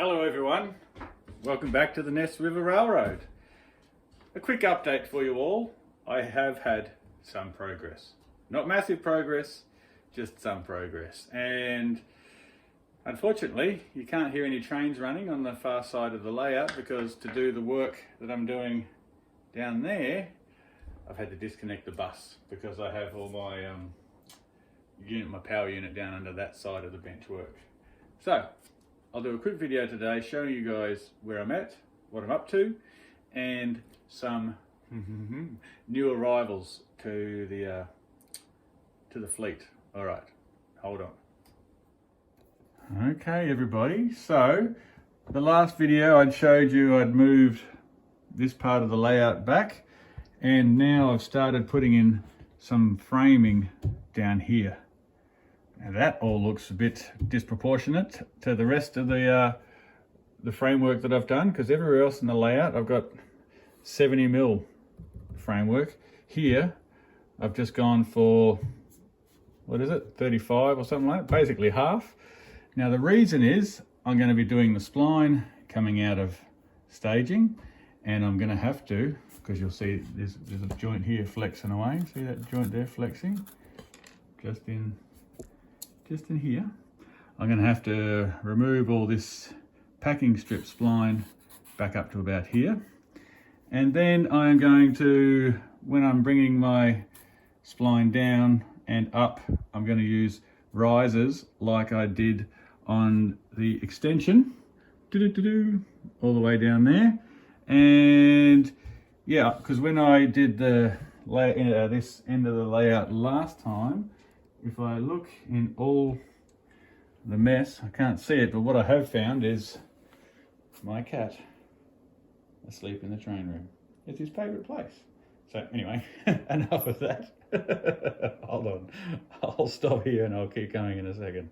Hello everyone, welcome back to the Ness River Railroad. A quick update for you all. I have had some progress. Not massive progress, just some progress. And unfortunately, you can't hear any trains running on the far side of the layout because to do the work that I'm doing down there, I've had to disconnect the bus because I have all my my power unit down under that side of the bench work. So I'll do a quick video today showing you guys where I'm at, what I'm up to, and some new arrivals to the fleet. All right, hold on. Okay, everybody. So the last video I'd showed you I'd moved this part of the layout back, and now I've started putting in some framing down here. And that all looks a bit disproportionate to the rest of the framework that I've done, because everywhere else in the layout I've got 70mm framework. Here I've just gone for, what is it, 35 or something like that, basically half. Now the reason is I'm going to be doing the spline coming out of staging, and I'm going to have to, because you'll see there's a joint here flexing away. See that joint there flexing? Just in here. I'm going to have to remove all this packing strip spline back up to about here. And then I'm going to, when I'm bringing my spline down and up, I'm going to use risers like I did on the extension, all the way down there. And yeah, because when I did the this end of the layout last time, if I look in all the mess, I can't see it, but what I have found is my cat asleep in the train room. It's his favourite place. So anyway, enough of that. Hold on, I'll stop here and I'll keep going in a second.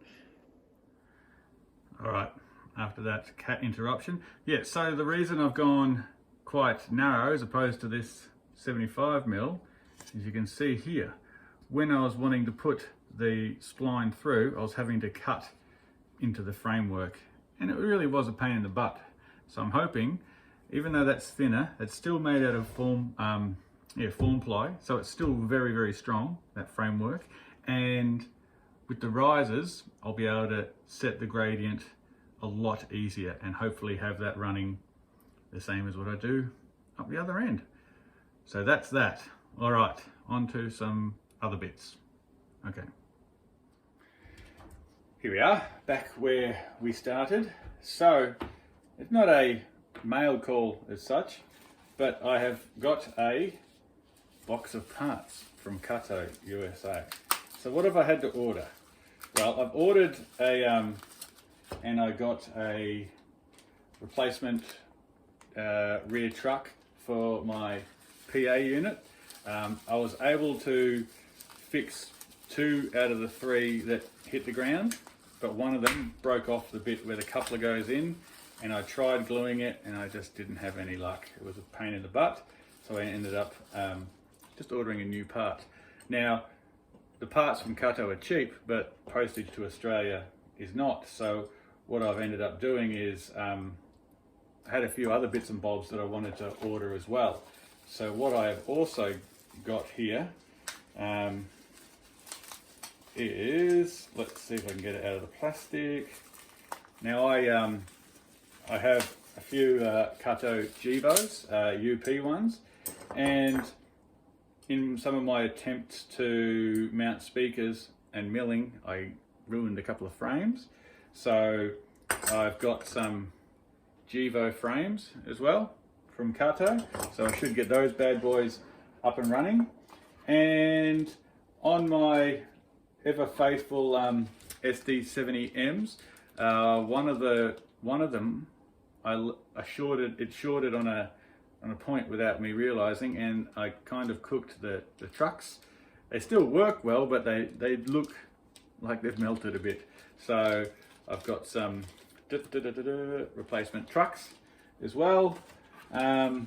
All right, after that cat interruption. Yeah, so the reason I've gone quite narrow as opposed to this 75mm, as you can see here, when I was wanting to put the spline through, I was having to cut into the framework, and it really was a pain in the butt. So I'm hoping, even though that's thinner, it's still made out of form ply, so it's still very, very strong, that framework. And with the risers, I'll be able to set the gradient a lot easier and hopefully have that running the same as what I do up the other end. So that's that. All right, on to some other bits. Okay. Here we are, back where we started. So, it's not a mail call as such, but I have got a box of parts from Cutto USA. So what have I had to order? Well, I've ordered and I got a replacement rear truck for my PA unit. I was able to fix 2 out of the 3 that hit the ground, but one of them broke off the bit where the coupler goes in, and I tried gluing it and I just didn't have any luck. It was a pain in the butt, so I ended up just ordering a new part. Now, the parts from Cutto are cheap, but postage to Australia is not. So what I've ended up doing is I had a few other bits and bobs that I wanted to order as well. So what I have also got here is, let's see if I can get it out of the plastic. Now I have a few Cutto Gevos, UP ones, and in some of my attempts to mount speakers and milling, I ruined a couple of frames. So I've got some Gevo frames as well from Cutto, so I should get those bad boys up and running. And on my ever faithful SD70Ms, one of them I shorted on a point without me realizing, and I kind of cooked the trucks. They still work well, but they look like they've melted a bit. So I've got some replacement trucks as well, a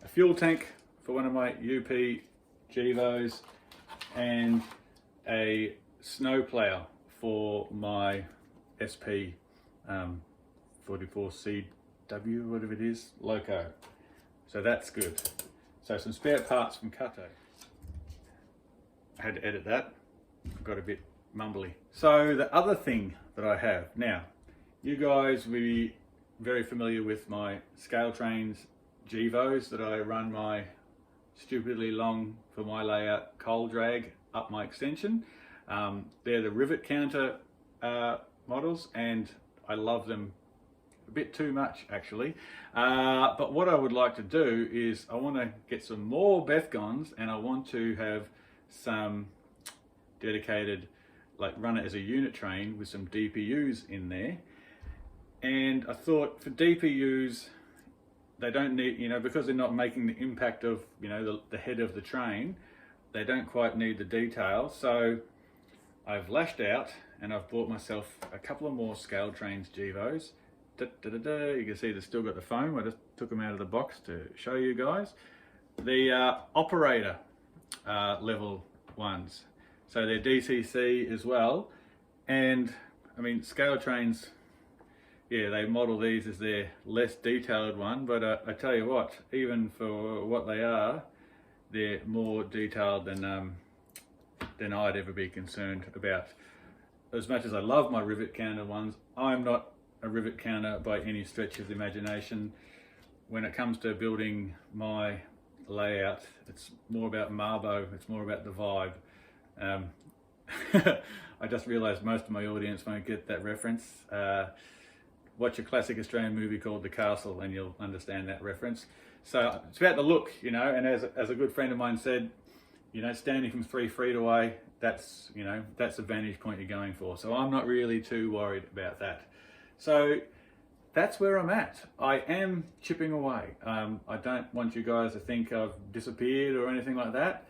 fuel tank for one of my UP Gevos, and a snow plow for my SP 844CW, whatever it is, Loco. So that's good. So some spare parts from Cutto. I had to edit that. I got a bit mumbly. So the other thing that I have now, you guys will be very familiar with my Scale Trains Gevos that I run my stupidly long, for my layout, coal drag up my extension. They're the rivet counter models, and I love them a bit too much actually. But what I would like to do is I want to get some more Bethgons, and I want to have some dedicated, like run it as a unit train with some DPUs in there. And I thought for DPUs, they don't need, because they're not making the impact of, the head of the train, they don't quite need the detail. So I've lashed out and I've bought myself a couple of more Scale Trains Gevos. You can see they've still got the foam. I just took them out of the box to show you guys. The operator level ones. So they're DCC as well. And I mean, Scale Trains, yeah, they model these as their less detailed one, but I tell you what, even for what they are, they're more detailed than I'd ever be concerned about. As much as I love my rivet counter ones, I'm not a rivet counter by any stretch of the imagination. When it comes to building my layout, it's more about Marbo, it's more about the vibe. I just realised most of my audience won't get that reference. Watch a classic Australian movie called The Castle and you'll understand that reference. So it's about the look, and as a good friend of mine said, standing from 3 feet away, that's the vantage point you're going for. So I'm not really too worried about that. So that's where I'm at. I am chipping away. I don't want you guys to think I've disappeared or anything like that.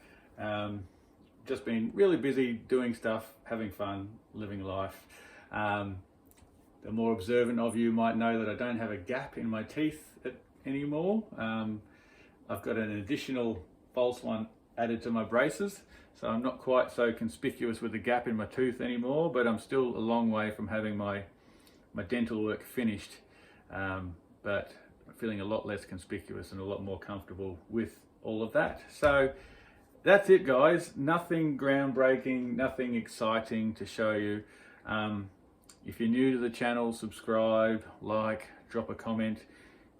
Just been really busy doing stuff, having fun, living life. The more observant of you might know that I don't have a gap in my teeth anymore. I've got an additional false one added to my braces, so I'm not quite so conspicuous with the gap in my tooth anymore, but I'm still a long way from having my dental work finished, but I'm feeling a lot less conspicuous and a lot more comfortable with all of that. So that's it, guys. Nothing groundbreaking, nothing exciting to show you. If you're new to the channel, subscribe, like, drop a comment.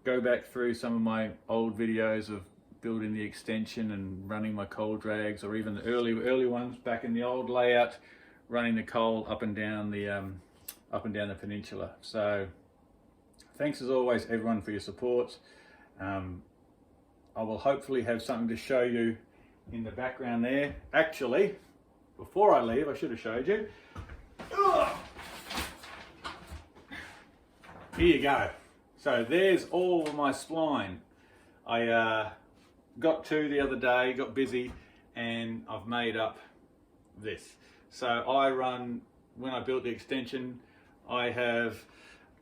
Go back through some of my old videos of building the extension and running my coal drags, or even the early ones back in the old layout, running the coal up and down the peninsula. So thanks as always, everyone, for your support. I will hopefully have something to show you in the background there. Actually, before I leave, I should have showed you. Here you go. So there's all of my spline. I got to the other day, got busy, and I've made up this. So I run, when I built the extension, I have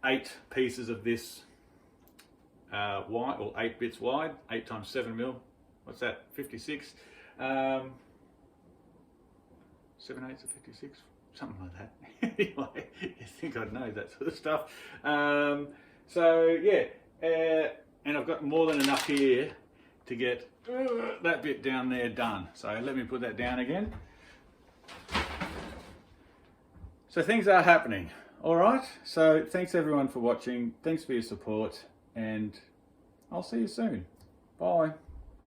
8 pieces of this wide, or 8 bits wide, 8 times 7 mil. What's that? 56. 7/8 of 56, something like that. Anyway, you think I'd know that sort of stuff. So yeah, and I've got more than enough here to get that bit down there done. So let me put that down again. So things are happening. All right. So thanks everyone for watching. Thanks for your support, and I'll see you soon. Bye.